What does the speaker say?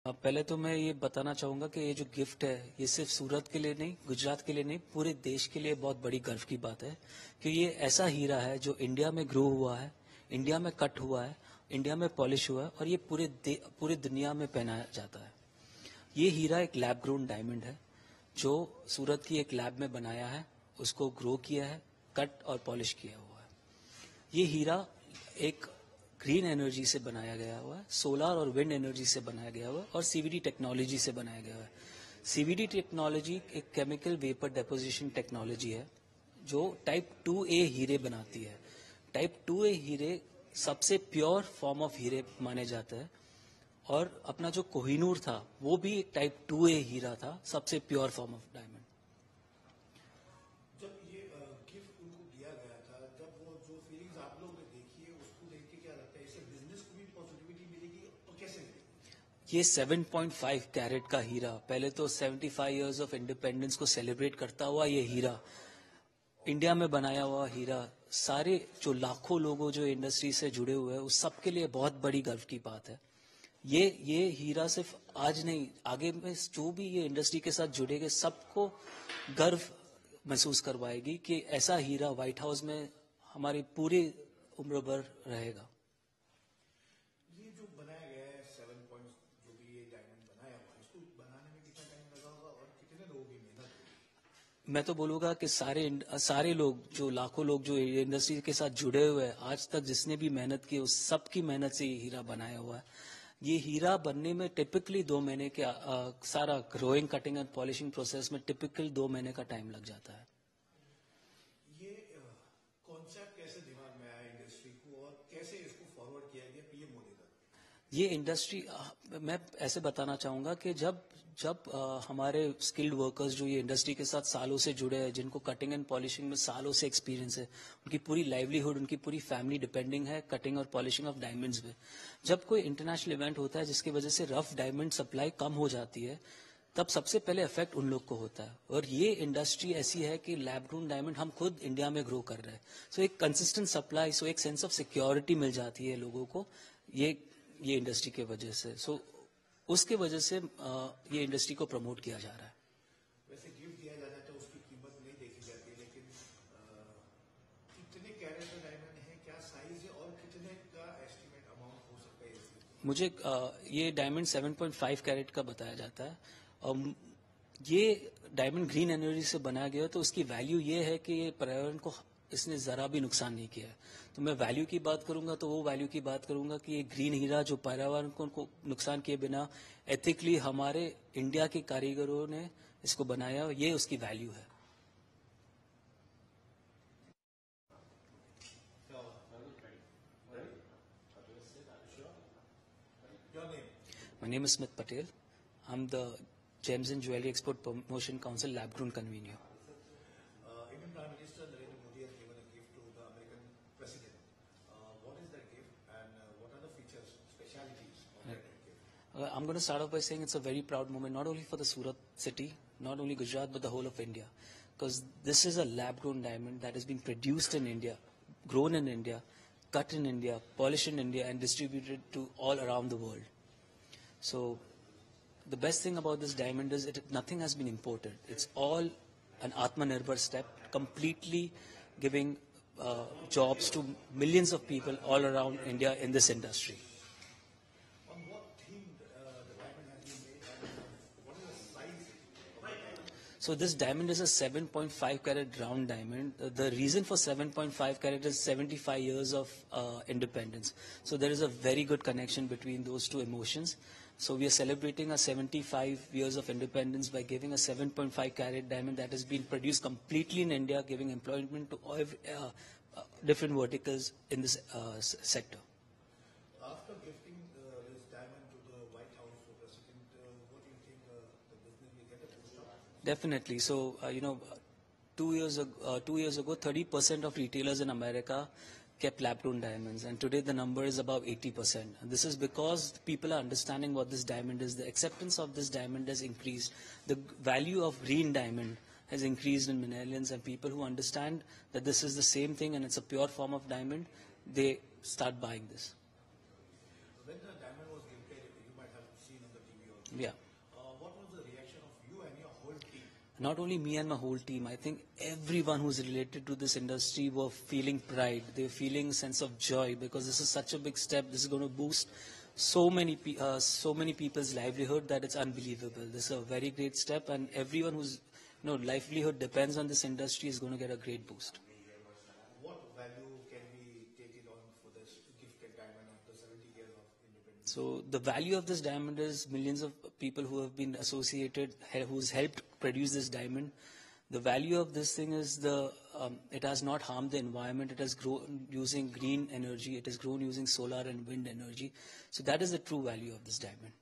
पहले तो मैं ये बताना चाहूंगा कि ये जो गिफ्ट है ये सिर्फ सूरत के लिए नहीं, गुजरात के लिए नहीं, पूरे देश के लिए बहुत बड़ी गर्व की बात है कि ये ऐसा हीरा है जो इंडिया में ग्रो हुआ है, इंडिया में कट हुआ है, इंडिया में पॉलिश हुआ है और ये पूरी दुनिया में पहनाया जाता है। ये हीरा एक लैब ग्रोन डायमंड है जो सूरत की एक लैब में बनाया है, उसको ग्रो किया है, कट और पॉलिश किया हुआ है। ये हीरा एक ग्रीन एनर्जी से बनाया गया हुआ है, सोलर और विंड एनर्जी से बनाया गया हुआ है और सीवीडी टेक्नोलॉजी से बनाया गया हुआ है। सीवीडी टेक्नोलॉजी एक केमिकल वेपर डेपोजिशन टेक्नोलॉजी है जो टाइप 2A हीरे बनाती है। टाइप 2A हीरे सबसे प्योर फॉर्म ऑफ हीरे माने जाते हैं और अपना जो कोहिनूर था वो भी एक टाइप 2A हीरा था, सबसे प्योर फॉर्म ऑफ डायमंड। जब ये गिफ्ट उनको दिया गया था, जब वो जो फीलिंग्स आप लोगों ने देखी है उसको देख के क्या लगता है, इससे बिजनेस को भी पॉजिटिविटी मिलेगी और कैसे मिलेगी? ये 7.5 कैरेट का हीरा, पहले तो 75 इयर्स ऑफ इंडिपेंडेंस को सेलिब्रेट करता हुआ ये हीरा, इंडिया में बनाया हुआ हीरा, सारे जो लाखों लोगों जो इंडस्ट्री से जुड़े हुए हैं उस सबके लिए बहुत बड़ी गर्व की बात है। ये हीरा सिर्फ आज नहीं, आगे में जो भी ये इंडस्ट्री के साथ जुड़ेंगे सबको गर्व महसूस करवाएगी कि ऐसा हीरा व्हाइट हाउस में हमारी पूरी उम्र भर रहेगा। ये जो बनाया गया है 7 पॉइंट्स, जो भी ये डायमंड बनाया हुआ है, इसको बनाने में कितना टाइम लगा होगा और कितने लोगों की मेहनत होगी? मैं तो बोलूंगा कि सारे लोग, जो लाखों लोग जो इंडस्ट्री के साथ जुड़े हुए हैं आज तक जिसने भी मेहनत की उस सब की मेहनत से ये हीरा बनाया हुआ है। ये हीरा बनने में टिपिकली 2 महीने के सारा growing, cutting and polishing process में टिपिकल 2 महीने का टाइम लग जाता है। ये कॉन्सेप्ट कैसे दिमाग में आया इंडस्ट्री को और कैसे इसको फॉरवर्ड किया गया पीएम मोदी तक? ये इंडस्ट्री, मैं ऐसे बताना चाहूंगा कि जब हमारे स्किल्ड वर्कर्स जो ये इंडस्ट्री के साथ सालों से जुड़े हैं, जिनको कटिंग एंड पॉलिशिंग में सालों से एक्सपीरियंस है, उनकी पूरी लाइवलीहुड, उनकी पूरी फैमिली डिपेंडिंग है कटिंग और पॉलिशिंग ऑफ डायमंड्स पे। जब कोई इंटरनेशनल इवेंट होता है जिसकी वजह से रफ डायमंड सप्लाई कम हो जाती है, तब सबसे पहले इफेक्ट उन लोग को होता है। और ये इंडस्ट्री ऐसी है कि लैब ग्रोन डायमंड हम खुद इंडिया में ग्रो कर रहे हैं, सो एक कंसिस्टेंट सप्लाई, सो एक सेंस ऑफ सिक्योरिटी मिल जाती है लोगों को ये इंडस्ट्री के वजह से। सो उसके वजह से ये इंडस्ट्री को प्रमोट किया जा रहा है। वैसे गिफ्ट दिया जाता है तो उसकी कीमत नहीं देखी जाती, लेकिन कितने कैरेट का डायमंड है, क्या साइज है और कितने का एस्टिमेट अमाउंट हो सकता है इसकी? मुझे ये डायमंड 7.5 कैरेट का बताया जाता है और ये डायमंड ग्रीन एनर्जी से बनाया गया है, तो उसकी वैल्यू ये है कि ये पर्यावरण को इसने जरा भी नुकसान नहीं किया है। तो मैं वैल्यू की बात करूंगा तो वो वैल्यू की बात करूंगा कि ये ग्रीन हीरा जो पर्यावरण को नुकसान किए बिना एथिकली हमारे इंडिया के कारीगरों ने इसको बनाया, ये उसकी वैल्यू है। Your name? My name is Smith Patel. I'm the Gems and Jewelry Export Promotion Council lab grown convener. Indian Prime Minister Narendra Modi has given a gift to the American President. What is that gift and what are the features, specialities of that gift? I'm going to start off by saying it's a very proud moment, not only for the Surat city, not only Gujarat, but the whole of India. Because this is a lab-grown diamond that has been produced in India, grown in India, cut in India, polished in India, and distributed to all around the world. So the best thing about this diamond is nothing has been imported. It's all an Atmanirbhar step, completely giving jobs to millions of people all around India in this industry. On what theme the diamond has been made and what is the size of the diamond? So this diamond is a 7.5 carat round diamond. The reason for 7.5 carat is 75 years of independence. So there is a very good connection between those two emotions. So we are celebrating our 75 years of independence by giving a 7.5 carat diamond that has been produced completely in India, giving employment to all, different verticals in this sector. After gifting this diamond to the White House for President, what do you think the business will get a boost up? Definitely. So, 2 years ago, 30% of retailers in America kept lab-grown diamonds, and today the number is above 80%. And this is because people are understanding what this diamond is. The acceptance of this diamond has increased. The value of green diamond has increased in millions, and people who understand that this is the same thing and it's a pure form of diamond, they start buying this. When the diamond was gifted, you might have seen on the TV Yeah. What was the reaction of you and your whole team? Not only me and my whole team, I think everyone who's related to this industry were feeling pride. They were feeling a sense of joy because this is such a big step. This is going to boost so many people's livelihood that it's unbelievable. This is a very great step, and everyone whose livelihood depends on this industry is going to get a great boost. What value can we take it on for this gifted diamond after 70 years of independence? So the value of this diamond is millions of people who have been associated, who's helped produce this diamond. The value of this thing is it has not harmed the environment. It has grown using green energy. It has grown using solar and wind energy. So that is the true value of this diamond.